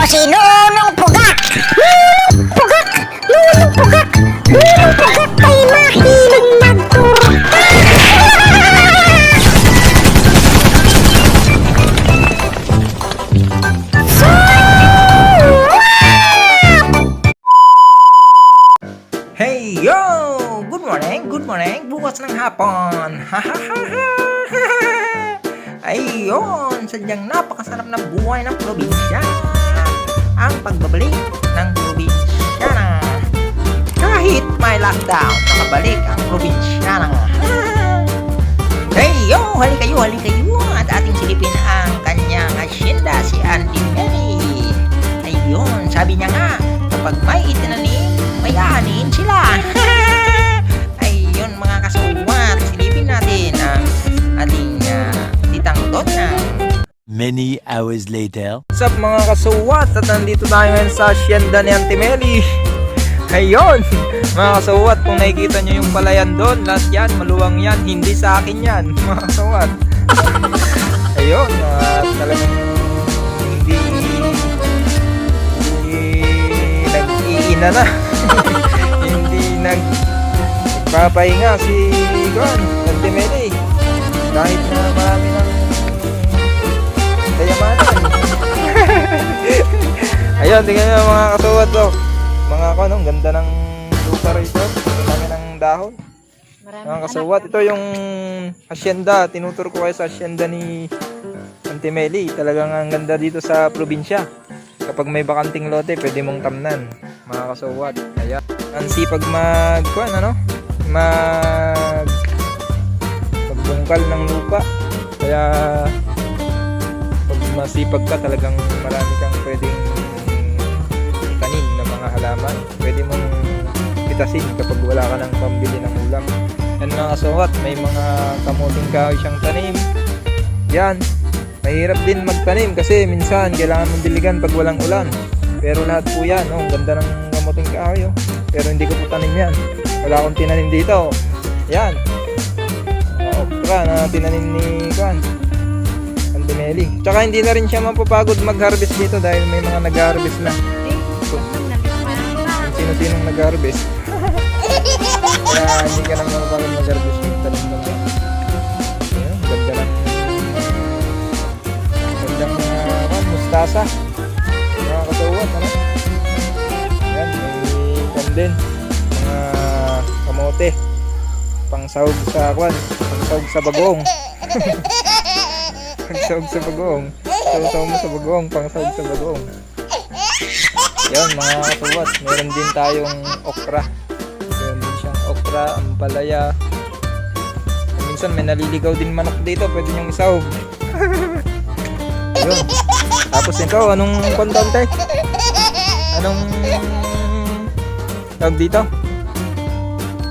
si Nunong Pugak! Nunong Pugak! Nunong Pugak! Nunong Pugak ay mahilig magturo! Hey yo! Good morning, bukas ng hapon. Ayun, sadyang napakasarap na buhay ng probinsya. Ang pagbabalik ng probinsya na. Kahit may lockdown, nakabalik ang probinsya na. Hey yo, halik kayo. At ating silipin ang kanyang asyenda, si Auntie Mary. Ayun, sabi niya nga, kapag may itinanim, may aanin sila. Ayun mga kasuwat, silipin natin ang ating titang Donya. Many hours later. What's up mga kasuwat? At nandito tayo ngayon sa asyenda ni Auntie Meli. Ayun, mga kasuwat, kung nakikita nyo yung palayan doon, lahat yan, maluwang yan, hindi sa akin yan, mga kasuwat. Ayun, at talagang hindi nag-iina na. Hindi nagpapahinga si Auntie Meli. Kahit na marami ng kayamanan. Ayun, tingnan nyo mga kasuwat to. Mga ang ganda ng lupa rito. Marami ng dahon. Mga kasuwat, ito yung asyenda. Tinutur ko kayo sa asyenda ni Auntie Meli. Talagang ang ganda dito sa probinsya. Kapag may bakanting lote, pwede mong tamnan. Mga kasuwat. Ayan. Ang sipag magbungkal ng lupa. Kaya pag masipag ka, talagang marami kang pwedeng itanim ng mga halaman. Pwede mong pitasin kapag wala ka ng pambili ng ulam. Yan mga kasuwat, may mga kamuting kahoy siyang tanim. Yan, mahirap din magtanim kasi minsan kailangan mong diligan pag walang ulan. Pero lahat po yan, ang ganda ng kamuting kahoy. Pero hindi ko po tanim yan. Wala akong tinanim dito. Yan, okra na tinanim ni Auntie Meli. Tsaka hindi na rin siya mapapagod mag-harvest dito dahil may mga nag-harvest na. Sino-sinong nag-harvest. Kaya hindi ka na mapapagod mag-harvest dito. Ayan, gandang mustasa. Mga kasuwat, ano? Ayan, may kandin. Mga kamote. Pangsahog sa pangsahog sa bagong. Pangsahog sa bagong. Saw mo sa bagong, pangsahog sa bagong. Yan mga kasuwat, meron din tayong okra. Meron din siyang okra, ampalaya. Minsan may naliligaw din manok dito, pwede niyong isahog. Yun. Tapos ito, anong kontante? Anong tawag dito?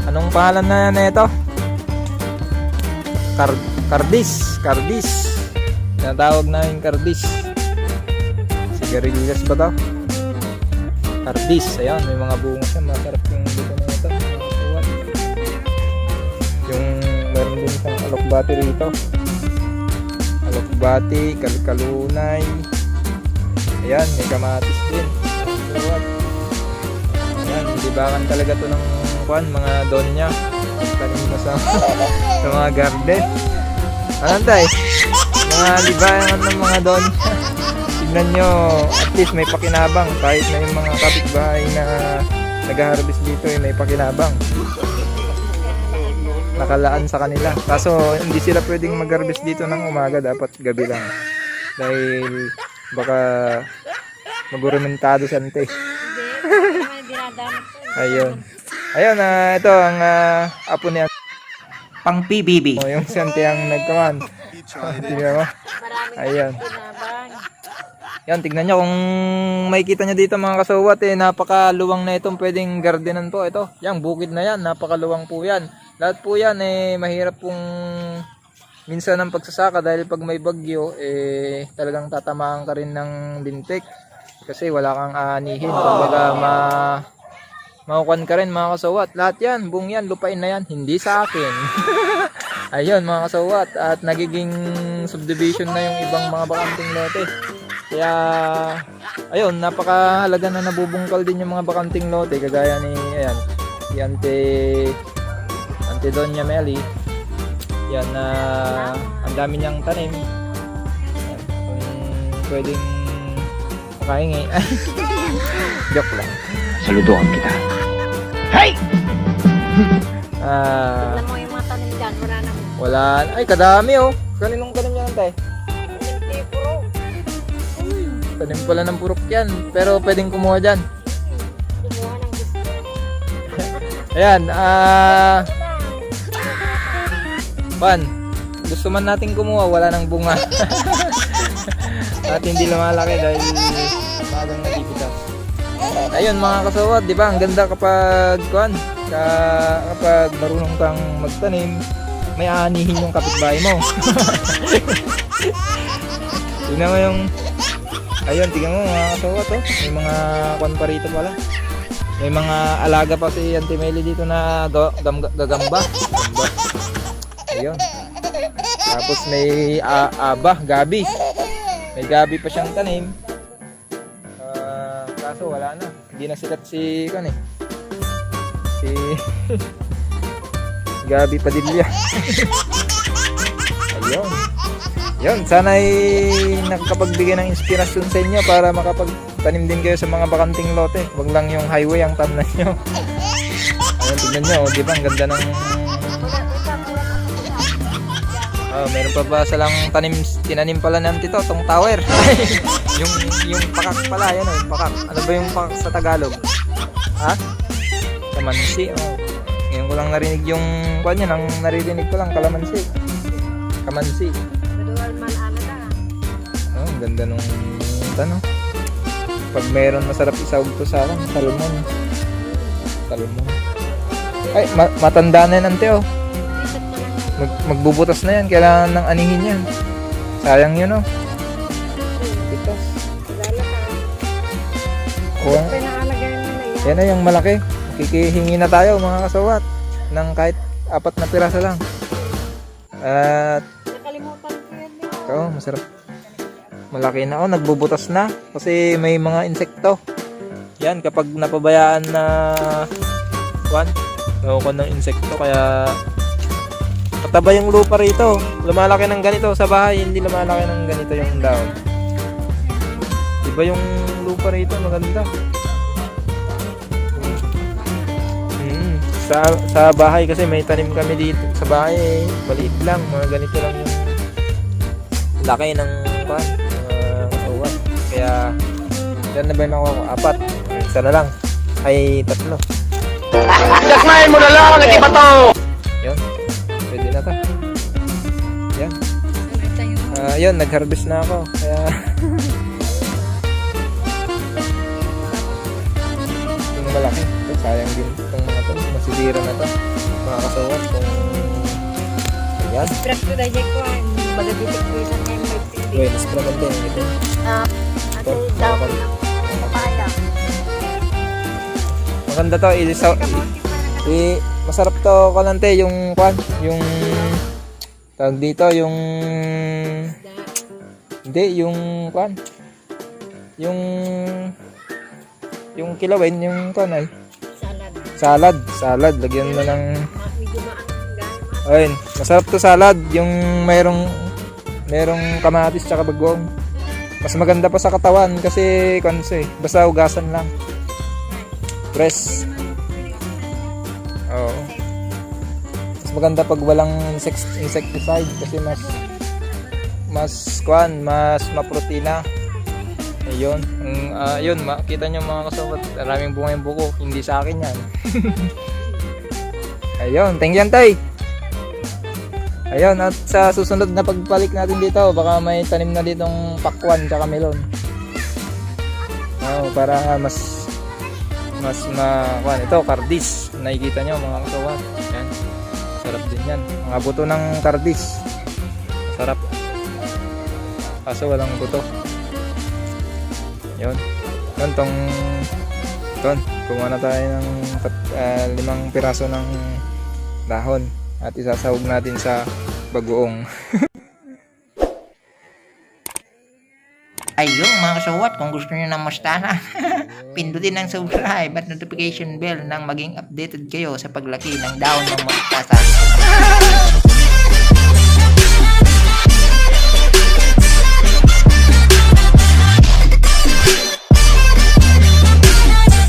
Anong pangalan na ito? Cardis. Tinatawag namin Cardis. Sigarilyas ba to? Cardis. Ayan, may mga bunga siya. Masarap yung dito na ito. Yung meron din isang alokbati rito. Alokbati, kalkalunay. Ayan, may kamatis din. Ayan, libangan talaga to ng mga donya. Tanim mo sa mga garden. Anong tay? Mga libangan ng mga donya. Tignan nyo, at least may pakinabang. Kahit na yung mga kapitbahay na nag-harvest dito may pakinabang. Nakalaan sa kanila. Kaso hindi sila pwedeng mag-harvest dito ng umaga. Dapat gabi lang. Dahil baka magurimentado siya nito. Ayun. Ayun, ito ang apo niya. Pang PBB. Yung siyante ang nagkaman. Tignan mo. Ayun. Yan, tignan nyo kung makikita nyo dito mga kasuwat napakaluwang na itong pwedeng gardenan po. Ito, yung bukid na yan, napakaluwang po yan. Lahat po yan mahirap pong minsan ang pagsasaka dahil pag may bagyo talagang tatamaan ka rin ng lintik. Kasi wala kang aanihin. Kumbaga makukuhan ka rin mga kasuwat. Lahat yan, buong yan, lupain na yan, hindi sa akin. Ayun mga kasuwat, at nagiging subdivision na yung ibang mga bakanting lote. Kaya, ayun, napakahalaga na nabubungkal din yung mga bakanting lote. Kagaya ni, ayan, si Ante Doña Meli. Yan na ang dami niyang tanim. Yan, kung pwedeng makahingi. Joke lang. Saludohan kita. Hey! Tignan mo yung mga tanim dyan, wala nang Wala. Ay, kadami oh. Kaninong tanim yan, tay? puro. Tanim pala ng purok yan. Pero pwedeng kumuha dyan. Kumuha ng gusto. Ayan, Pan, gusto man natin kumuha, wala nang bunga. At hindi lumalaki dahil magang natipitas. Ayun mga kasawat, di ba? Ang ganda kapag kapag marunong kang magtanim, may aanihin yung kapitbahay mo. Tingnan mo yung ayun, tingnan mo mga kasawat oh. May mga kwan pa rito pala. May mga alaga pa si Auntie Meli dito na gagamba. Ayun. Tapos may gabi. May gabi pa siyang tanim. Kaso wala na. Hindi na sikat si si Gabi Padilla. Ayun. Yun, sana ay nakapagbigay ng inspirasyon sa inyo para makapagtanim din kayo sa mga bakanting lote. Huwag lang yung highway ang tamnan nyo. Ayun, tignan nyo, di ba? Ang ganda ng meron pa ba silang tinanim pala ng tito, tong tower. yung pakak pala, yan yung pakak. Ano ba yung pakak sa Tagalog? Ha? Kamansi. Oh. Ngayon ko lang narinig yung kanya, nang naririnig ko lang kalamansi. Kamansi. Madual man na. Oh, ang ganda nung tanong. Pag meron masarap isawag to sa akin, salmon. Ay, matanda na yan, ante oh. Magbubutas na yan, kailangan ng anihin yan. Sayang yun oh. Butas. Oh, yan na yung malaki. Kikihingi na tayo mga kasawat ng kahit 4 na piraso lang. At Nakalimutan ko yan. ito, masarap. Malaki na oh, nagbubutas na kasi may mga insekto. Yan, kapag napabayaan na nakukuha ng insekto, kaya pataba yung lupa rito. Lumalaki ng ganito sa bahay, hindi lumalaki ng ganito yung dahon. Iba yung lupa rito, maganda. Sa bahay kasi may tanim kami dito. Sa bahay, maliit lang, mga ganito lang yung laki ng uwan. Kaya, yan na ba yung nakuha ko? 4. Isa na lang. Ay, 3. Dasmahin mo na lang! Nag-iba to! Yun. Pwede na to. Yan. Yun, nag-harvest na ako. Kaya yung malaki. Ito, sayang din itong mga to. Masisira na to. Mga kasawat. Kung ayan. Spread ko dahil ko ang magabitik ko isang ngayon may pindi. Wait, spray naman din. Ito. Ate, damo ng papaya. Maganda to. Masarap to kalante. Yung yung tawag dito. Yung hindi. Yung yung kilawin. Yung ay. Salad. Lagyan mo ng Medyo maang ayun. Masarap to salad. Yung merong kamatis tsaka bagong. Mas maganda pa sa katawan kasi basta ugasan lang. Press. Oo. Mas maganda pag walang insecticide kasi mas maprotina. Ayun. Ayun, makita nyo mga kasawat, maraming bunga yung buko, hindi sa akin yan. Ayun, thank you tay. Ayun, at sa susunod na pagbalik natin dito, baka may tanim na ditong pakwan tsaka melon. Para mas ito, kardis. Nakikita nyo mga kasawat. Yan. Sarap din yan. Mga buto ng kardis. Sarap. Kaso walang buto. Yun. Kumuha na tayo ng 5 piraso ng dahon. At isasahog natin sa bagoong. Ayun mga kasawat, kung gusto nyo ng mustasa, pindutin ang subscribe at notification bell nang maging updated kayo sa paglaki ng daon ng mustasa.